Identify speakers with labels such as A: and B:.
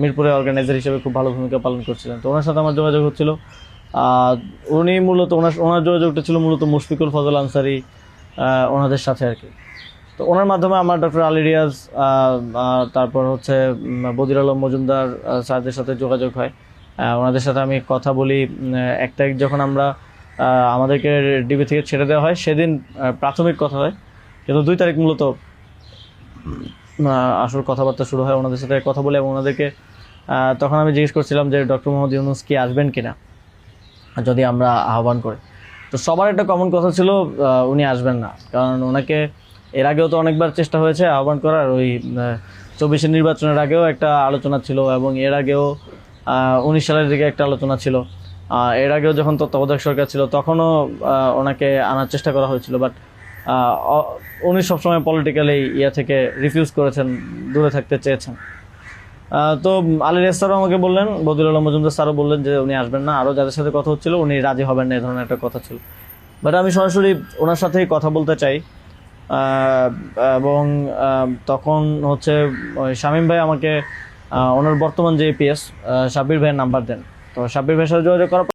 A: মিরপুরে অর্গানাইজার হিসেবে খুব ভালো ভূমিকা পালন করছিলেন। তো ওনার সাথে আমার যোগাযোগ হচ্ছিল। উনি মূলত ওনার যোগাযোগটা ছিল মূলত মুশফিকুল ফজল আনসারি ওনাদের সাথে আর কি। তো ওনার মাধ্যমে আমার ডক্টর আলী রিয়াজ তারপর হচ্ছে বদির আলম মজুমদার স্যারদের সাথে যোগাযোগ হয়। ওনাদের সাথে আমি কথা বলি। একটা যখন আমরা আমাদেরকে ডিবি থেকে ছেড়ে দেওয়া হয় সেদিন প্রাথমিক কথা হয়, কিন্তু 2 তারিখ মূলত আসল কথাবার্তা শুরু হয়। ওনাদের সাথে কথা বলে এবং ওনাদেরকে তখন আমি জিজ্ঞেস করছিলাম যে ডক্টর মোহাম্মদ ইউনূস কি আসবেন কিনা যদি আমরা আহ্বান করি। তো সবার একটা কমন কথা ছিল উনি আসবেন না, কারণ ওনাকে এর আগেও তো অনেকবার চেষ্টা হয়েছে আহ্বান করার। ওই 24-এর নির্বাচনের আগেও একটা আলোচনা ছিল এবং এর আগেও 19 সালের দিকে একটা আলোচনা ছিল। এর আগেও যখন তত্ত্বাবধায়ক সরকার ছিল তখনও ওনাকে আনার চেষ্টা করা হয়েছিল, বাট উনি সবসময় পলিটিক্যালি থেকে রিফিউজ করেছেন, দূরে থাকতে চেয়েছেন। তো আলী রিয়াজ স্যারও আমাকে বললেন, বদিউল আলম মজুমদার স্যারও বললেন যে উনি আসবেন না। আরও যাদের সাথে কথা হচ্ছিল উনি রাজি হবেন না, এই ধরনের একটা কথা ছিল। বাট আমি সরাসরি ওনার সাথেই কথা বলতে চাই। এবং তখন হচ্ছে শামীম ভাই আমাকে ওনার বর্তমান যে এপিএস সাব্বির ভাইয়ের নাম্বার দেন। তো সাব্বির ভাইয়ের সাথে যোগাযোগ করার